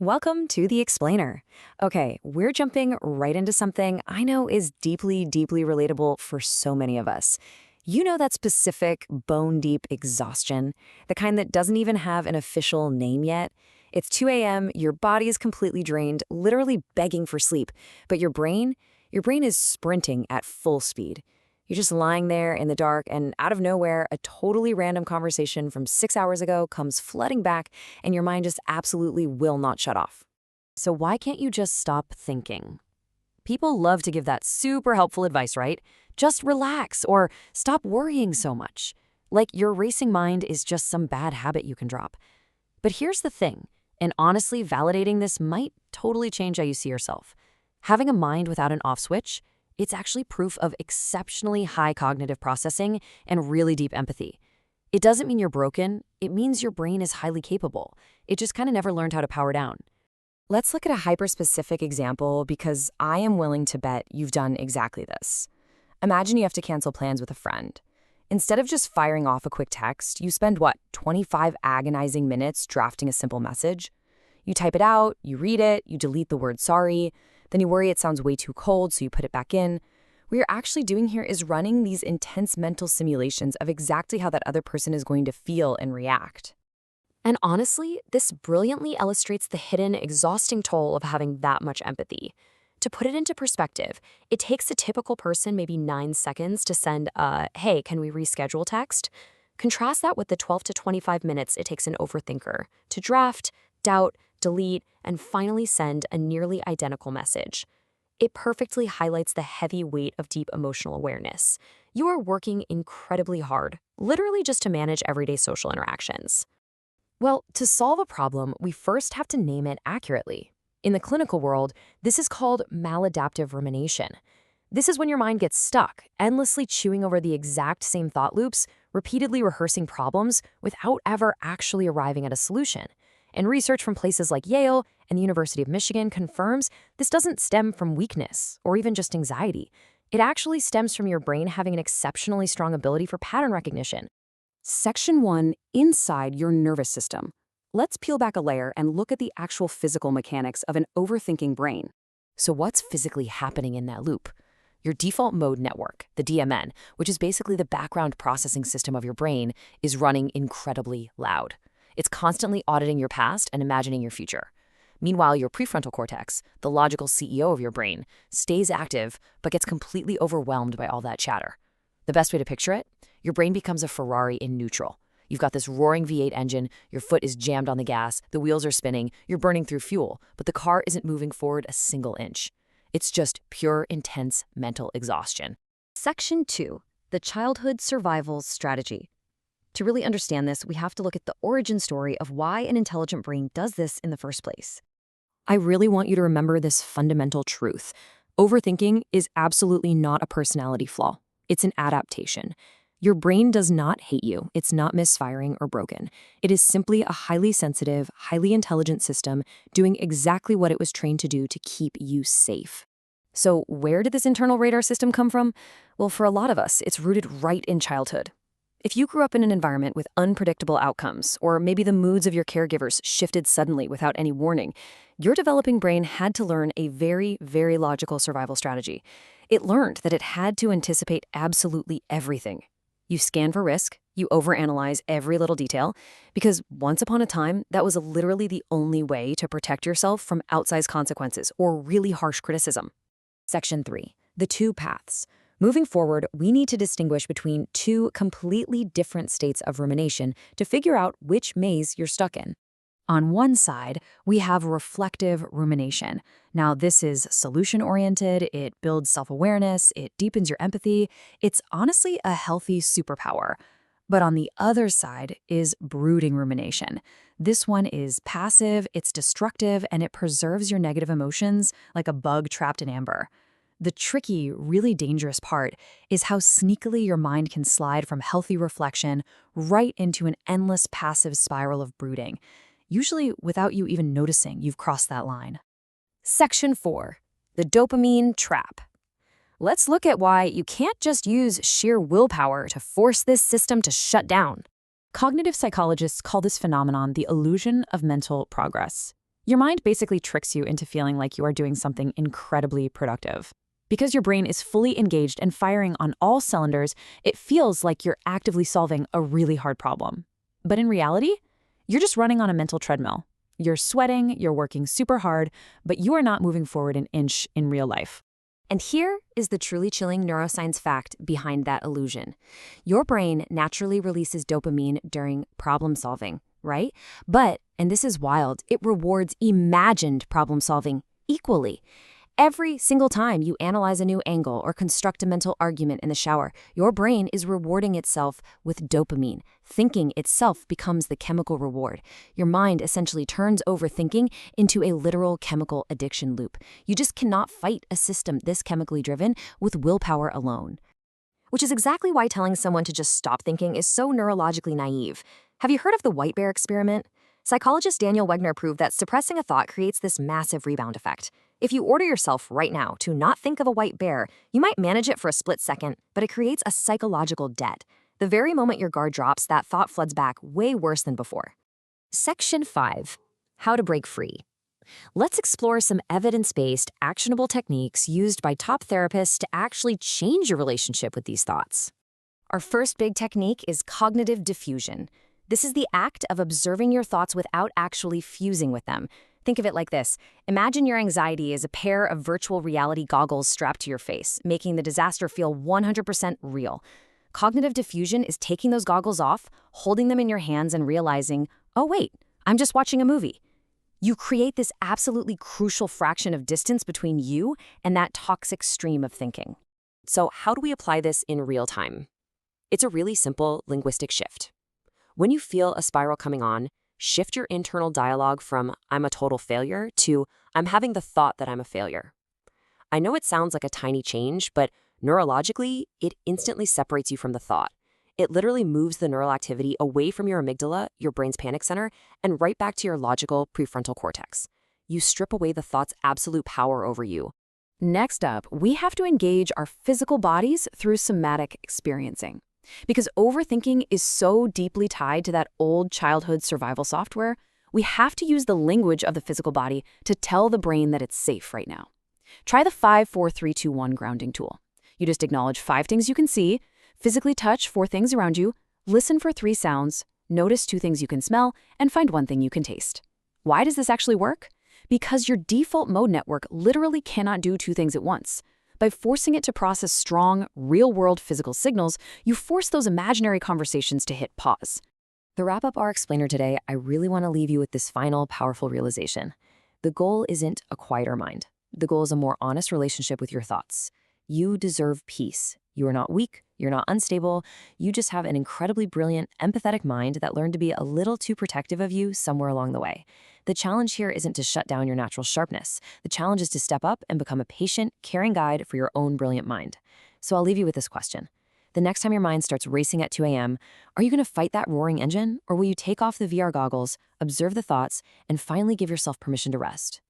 Welcome to The Explainer. Okay, we're jumping right into something I know is deeply, deeply relatable for so many of us. You know that specific bone-deep exhaustion, the kind that doesn't even have an official name yet? It's 2 a.m., your body is completely drained, literally begging for sleep, but your brain is sprinting at full speed. You're just lying there in the dark, and out of nowhere, a totally random conversation from 6 hours ago comes flooding back, and your mind just absolutely will not shut off. So why can't you just stop thinking? People love to give that super helpful advice, right? Just relax or stop worrying so much. Like your racing mind is just some bad habit you can drop. But here's the thing, and honestly, validating this might totally change how you see yourself. Having a mind without an off switch, it's actually proof of exceptionally high cognitive processing and really deep empathy. It doesn't mean you're broken, it means your brain is highly capable. It just kind of never learned how to power down. Let's look at a hyper-specific example because I am willing to bet you've done exactly this. Imagine you have to cancel plans with a friend. Instead of just firing off a quick text, you spend, 25 agonizing minutes drafting a simple message? You type it out, you read it, you delete the word sorry, then you worry it sounds way too cold, so you put it back in. What you're actually doing here is running these intense mental simulations of exactly how that other person is going to feel and react. And honestly, this brilliantly illustrates the hidden, exhausting toll of having that much empathy. To put it into perspective, it takes a typical person maybe 9 seconds to send a, hey, can we reschedule text? Contrast that with the 12 to 25 minutes it takes an overthinker to draft, doubt, delete, and finally send a nearly identical message. It perfectly highlights the heavy weight of deep emotional awareness. You are working incredibly hard, literally just to manage everyday social interactions. Well, to solve a problem, we first have to name it accurately. In the clinical world, this is called maladaptive rumination. This is when your mind gets stuck, endlessly chewing over the exact same thought loops, repeatedly rehearsing problems without ever actually arriving at a solution. And research from places like Yale and the University of Michigan confirms this doesn't stem from weakness or even just anxiety. It actually stems from your brain having an exceptionally strong ability for pattern recognition. Section 1, inside your nervous system. Let's peel back a layer and look at the actual physical mechanics of an overthinking brain. So what's physically happening in that loop? Your default mode network, the DMN, which is basically the background processing system of your brain, is running incredibly loud. It's constantly auditing your past and imagining your future. Meanwhile, your prefrontal cortex, the logical CEO of your brain, stays active but gets completely overwhelmed by all that chatter. The best way to picture it? Your brain becomes a Ferrari in neutral. You've got this roaring V8 engine, your foot is jammed on the gas, the wheels are spinning, you're burning through fuel, but the car isn't moving forward a single inch. It's just pure, intense mental exhaustion. Section 2, the childhood survival strategy. To really understand this, we have to look at the origin story of why an intelligent brain does this in the first place. I really want you to remember this fundamental truth. Overthinking is absolutely not a personality flaw. It's an adaptation. Your brain does not hate you. It's not misfiring or broken. It is simply a highly sensitive, highly intelligent system doing exactly what it was trained to do to keep you safe. So where did this internal radar system come from? Well, for a lot of us, it's rooted right in childhood. If you grew up in an environment with unpredictable outcomes, or maybe the moods of your caregivers shifted suddenly without any warning, your developing brain had to learn a very, very logical survival strategy. It learned that it had to anticipate absolutely everything. You scan for risk, you overanalyze every little detail, because once upon a time, that was literally the only way to protect yourself from outsized consequences or really harsh criticism. Section 3, the two paths. Moving forward, we need to distinguish between two completely different states of rumination to figure out which maze you're stuck in. On one side, we have reflective rumination. Now, this is solution-oriented, it builds self-awareness, it deepens your empathy. It's honestly a healthy superpower. But on the other side is brooding rumination. This one is passive, it's destructive, and it preserves your negative emotions like a bug trapped in amber. The tricky, really dangerous part is how sneakily your mind can slide from healthy reflection right into an endless passive spiral of brooding, usually without you even noticing you've crossed that line. Section 4, the dopamine trap. Let's look at why you can't just use sheer willpower to force this system to shut down. Cognitive psychologists call this phenomenon the illusion of mental progress. Your mind basically tricks you into feeling like you are doing something incredibly productive. Because your brain is fully engaged and firing on all cylinders, it feels like you're actively solving a really hard problem. But in reality, you're just running on a mental treadmill. You're sweating, you're working super hard, but you are not moving forward an inch in real life. And here is the truly chilling neuroscience fact behind that illusion. Your brain naturally releases dopamine during problem solving, right? But, and this is wild, it rewards imagined problem solving equally. Every single time you analyze a new angle or construct a mental argument in the shower, your brain is rewarding itself with dopamine. Thinking itself becomes the chemical reward. Your mind essentially turns overthinking into a literal chemical addiction loop. You just cannot fight a system this chemically driven with willpower alone. Which is exactly why telling someone to just stop thinking is so neurologically naive. Have you heard of the white bear experiment? Psychologist Daniel Wegner proved that suppressing a thought creates this massive rebound effect. If you order yourself right now to not think of a white bear, you might manage it for a split second, but it creates a psychological debt. The very moment your guard drops, that thought floods back way worse than before. Section 5. How to break free. Let's explore some evidence-based, actionable techniques used by top therapists to actually change your relationship with these thoughts. Our first big technique is cognitive diffusion. This is the act of observing your thoughts without actually fusing with them. Think of it like this. Imagine your anxiety is a pair of virtual reality goggles strapped to your face, making the disaster feel 100% real. Cognitive diffusion is taking those goggles off, holding them in your hands and realizing, oh wait, I'm just watching a movie. You create this absolutely crucial fraction of distance between you and that toxic stream of thinking. So how do we apply this in real time? It's a really simple linguistic shift. When you feel a spiral coming on, shift your internal dialogue from I'm a total failure to I'm having the thought that I'm a failure. I know it sounds like a tiny change, but neurologically, it instantly separates you from the thought. It literally moves the neural activity away from your amygdala, your brain's panic center, and right back to your logical prefrontal cortex. You strip away the thought's absolute power over you. Next up, we have to engage our physical bodies through somatic experiencing. Because overthinking is so deeply tied to that old childhood survival software, we have to use the language of the physical body to tell the brain that it's safe right now. Try the 5-4-3-2-1 grounding tool. You just acknowledge 5 things you can see, physically touch 4 things around you, listen for 3 sounds, notice 2 things you can smell, and find 1 thing you can taste. Why does this actually work? Because your default mode network literally cannot do 2 things at once. By forcing it to process strong, real-world physical signals, you force those imaginary conversations to hit pause. To wrap up our explainer today, I really want to leave you with this final, powerful realization. The goal isn't a quieter mind. The goal is a more honest relationship with your thoughts. You deserve peace. You are not weak. You're not unstable. You just have an incredibly brilliant, empathetic mind that learned to be a little too protective of you somewhere along the way. The challenge here isn't to shut down your natural sharpness. The challenge is to step up and become a patient, caring guide for your own brilliant mind. So I'll leave you with this question. The next time your mind starts racing at 2 a.m., are you going to fight that roaring engine, or will you take off the VR goggles, observe the thoughts, and finally give yourself permission to rest?